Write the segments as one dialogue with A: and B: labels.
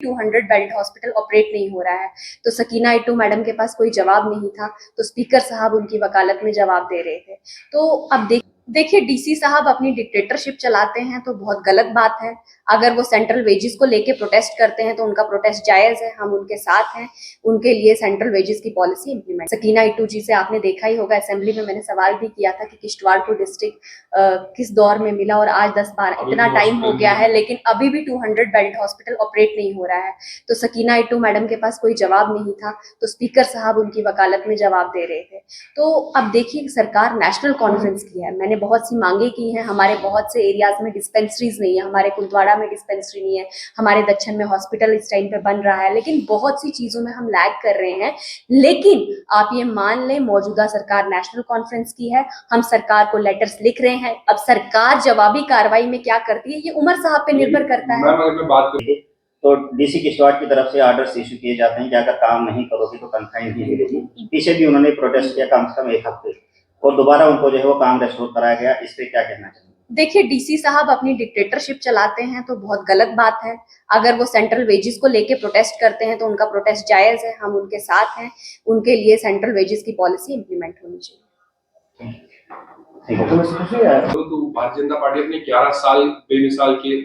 A: 200 bed hospital operate नहीं हो रहा है। तो सकीना इट्टू मैडम के पास कोई जवाब नहीं था, तो स्पीकर साहब उनकी वकालत में जवाब दे रहे थे। तो अब देखिए डीसी साहब अपनी डिक्टेटरशिप चलाते हैं तो बहुत गलत बात है। अगर वो सेंट्रल वेजेस को लेके प्रोटेस्ट करते हैं तो उनका प्रोटेस्ट जायज है, हम उनके साथ हैं। उनके लिए सेंट्रल वेजेस की पॉलिसी इंप्लीमेंट। सकीना इट्टू जी से आपने देखा ही होगा, असेंबली में मैंने सवाल भी किया था कि किश्तवाड़ को डिस्ट्रिक्ट किस दौर में मिला, और आज 10-12 इतना टाइम हो गया है लेकिन अभी भी 200 बेड हॉस्पिटल ऑपरेट नहीं हो रहा है। तो सकीना इट्टू मैडम के पास कोई जवाब नहीं था, तो स्पीकर साहब उनकी वकालत में जवाब दे रहे थे। तो अब देखिए सरकार नेशनल कॉन्फ्रेंस की है, मैंने बहुत सी मांगे की हैं। हमारे बहुत से एरियाज में डिस्पेंसरीज नहीं है, हमारे कुंदवाड़ा में डिस्पेंसरी नहीं है, हमारे दक्षिण में हॉस्पिटल इस टाइम पे बन रहा है, लेकिन बहुत सी चीजों में हम लैग कर रहे हैं। लेकिन आप ये मान लें मौजूदा सरकार नेशनल कॉन्फ्रेंस की है, हम सरकार को लेटर्स लिख रहे हैं। अब सरकार जवाबी कार्रवाई में क्या करती है ये उमर साहब पे निर्भर करता है।
B: मैं बात करूं तो डीसी किश्तवाड़ की तरफ से आर्डर्स इशू किए जाते हैं कि अगर काम नहीं करोगे तो तनख्वाह नहीं मिलेगी। पीछे भी उन्होंने प्रोटेस्ट किया कम से कम 1 हफ्ते, और दोबारा उनको जो है वो काम रेस्टोर कराया गया। इस पे क्या कहना चाहिए?
A: देखिए डीसी साहब अपनी डिक्टेटरशिप चलाते हैं तो बहुत गलत बात है। अगर वो सेंट्रल वेजेस को लेके प्रोटेस्ट करते हैं तो उनका प्रोटेस्ट जायज है, हम उनके साथ हैं। उनके लिए सेंट्रल वेजेस की पॉलिसी इंप्लीमेंट होनी चाहिए।
B: तो भारतीय जनता पार्टी अपने 11 साल बेमिसाल के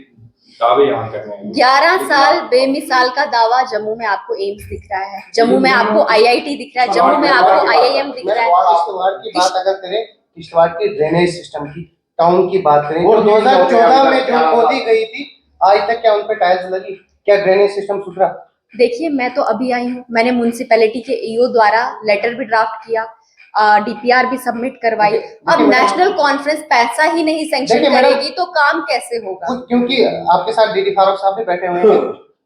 B: दावे यहाँ कर रहे हैं।
A: 11 साल बेमिसाल का दावा। जम्मू में आपको एम्स दिख रहा है, जम्मू में आपको आईआईटी दिख रहा है, जम्मू में आपको आईआईएम दिख रहा है।
C: किश्तवाड़ की बात अगर करें, किश्तवाड़ की ड्रेनेज सिस्टम की, टाउन की बात करें तो 2014 में जो खोदी गई थी, आज तक क्या उन पे टाइल्स लगी? क्या ड्रेनेज सिस्टम सुधरा?
A: देखिए मैं तो अभी आई हूँ, मैंने म्युनिसिपैलिटी के ईओ द्वारा लेटर भी ड्राफ्ट किया, डीपीआर भी सबमिट करवाई। अब नेशनल कॉन्फ्रेंस पैसा ही नहीं सैंक्शन करेगी तो काम कैसे होगा?
C: क्योंकि आपके साथ डीडी फारूक साहब भी बैठे हुए हैं,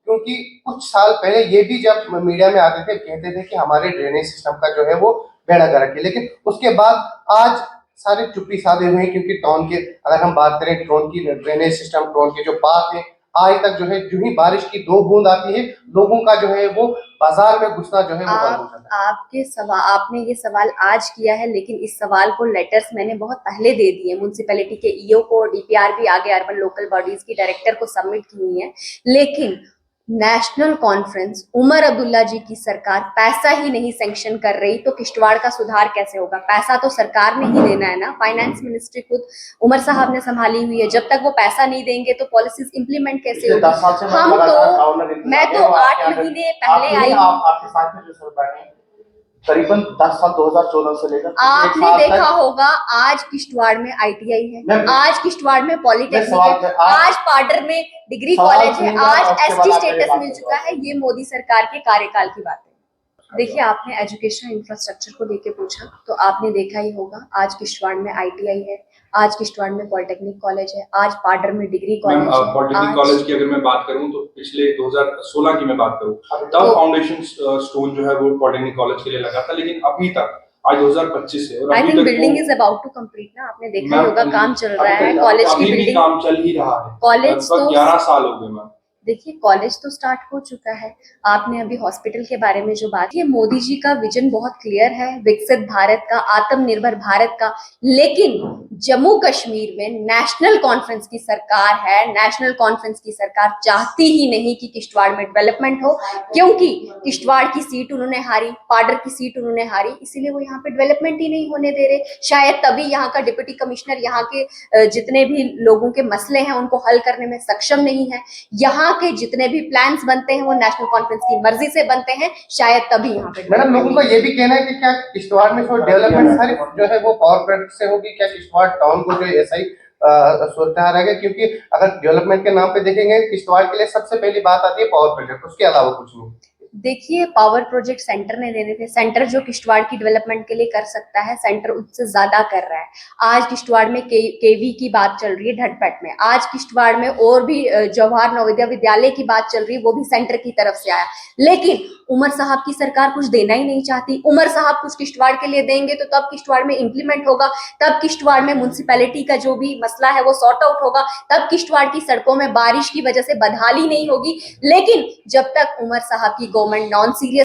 C: क्योंकि कुछ साल पहले ये भी जब मीडिया में आते थे कहते थे कि हमारे ड्रेनेज सिस्टम का जो है वो बेड़ा गर्क है, लेकिन उसके बाद आज सारे चुप्पी साधे हुए हैं। क्योंकि टाउन के अगर हम बात करें, टाउन की ड्रेनेज सिस्टम, टाउन के जो बात है, आज तक जो है जो ही बारिश की 2 बूंद आती है लोगों का जो है वो बाजार में घुसना जो है वो बंद हो जाता है।
A: आपके सवाल, आपने ये सवाल आज किया है, लेकिन इस सवाल को लेटर्स मैंने बहुत पहले दे दिए म्युनिसिपैलिटी के ईओ को, डीपीआर भी आगे अर्बन लोकल बॉडीज की डायरेक्टर को सबमिट की हुई है। लेकिन नेशनल कॉन्फ्रेंस उमर अब्दुल्ला जी की सरकार पैसा ही नहीं सैंक्शन कर रही तो किश्तवाड़ का सुधार कैसे होगा? पैसा तो सरकार ने ही देना है ना। फाइनेंस मिनिस्ट्री खुद उमर साहब ने संभाली हुई है, जब तक वो पैसा नहीं देंगे तो पॉलिसीज इंप्लीमेंट कैसे होगी? मैं तो 8 महीने पहले आई हूँ।
C: आपके साथ में जो सर बैठे हैं करीबन 10 साल 2014 से लेकर
A: आपने देखा होगा आज किश्तवाड़ में आईटीआई है, आज किश्तवाड़ में पॉलिटेक्निक है, आज पाडर में डिग्री कॉलेज है, आज एसटी स्टेटस मिल चुका है। ये मोदी सरकार के कार्यकाल की बात है। देखिए आपने एजुकेशन इंफ्रास्ट्रक्चर को लेके पूछा तो आपने देखा ही होगा आज किश्तवाड़ में आईटीआई है, आज किश्तवाड़ में पॉलिटेक्निक कॉलेज है, आज पाडर में डिग्री कॉलेज है।
B: पॉलिटेक्निक कॉलेज की अगर मैं बात करूं तो पिछले 2016 की मैं बात करूं तब फाउंडेशन स्टोन जो है वो पॉलिटेक्निक कॉलेज के लिए लगा था, लेकिन अभी तक आज 2025 है और
A: I think building is about to complete ना। आपने देखा होगा काम चल रहा है, कॉलेज की बिल्डिंग
B: काम चल ही रहा है।
A: कॉलेज तो
B: 11 साल हो गए मैम।
A: देखिए कॉलेज तो स्टार्ट हो चुका है। आपने अभी हॉस्पिटल के बारे में जो बात की, मोदी जी का विजन बहुत क्लियर है, विकसित भारत का, आत्मनिर्भर भारत का। लेकिन जम्मू कश्मीर में नेशनल कॉन्फ्रेंस की सरकार है, नेशनल कॉन्फ्रेंस की सरकार चाहती ही नहीं कि किश्तवाड़ में डेवलपमेंट हो, क्योंकि किश्तवाड़ की सीट उन्होंने हारी, पाडर की सीट उन्होंने हारी, इसीलिए वो यहाँ पे डेवलपमेंट ही नहीं होने दे रहे। शायद तभी यहाँ का डिप्टी कमिश्नर यहाँ के जितने भी लोगों के मसले हैं उनको हल करने में सक्षम नहीं है। यहाँ के जितने भी प्लान्स बनते हैं वो नेशनल कॉन्फ्रेंस की मर्जी से बनते हैं, शायद तभी यहाँ पे।
C: मैडम लोगों का ये भी कहना है कि क्या किश्तवाड़ में डेवलपमेंट सारी जो है वो पावर प्रोजेक्ट से होगी? क्या किश्तवाड़ टाउन को जो ऐसा ही सोचता रहेगा? क्योंकि अगर डेवलपमेंट के नाम पे देखेंगे किश्तवाड़ के लिए सबसे पहली बात आती है पावर प्रोजेक्ट, उसके अलावा कुछ नहीं।
A: देखिए पावर प्रोजेक्ट सेंटर ने देने थे, सेंटर जो किश्तवाड़ की डेवलपमेंट के लिए कर सकता है सेंटर उससे ज्यादा कर रहा है। आज किश्तवाड़ में केवी की बात चल रही है ढटपट में, आज किश्तवाड़ में और भी जवाहर नवोदय विद्यालय की बात चल रही है, वो भी सेंटर की तरफ से आया। लेकिन उमर साहब की सरकार कुछ देना ही नहीं चाहती। उमर साहब कुछ किश्तवाड़ के लिए देंगे तो तब किश्तवाड़ में इंप्लीमेंट होगा, तब किश्तवाड़ में म्युनिसिपैलिटी का जो भी मसला है वो सॉर्ट आउट होगा, तब किश्तवाड़ की सड़कों में बारिश की वजह से बदहाली नहीं होगी। लेकिन जब तक उमर साहब की गवर्नमेंट नॉन सीरियस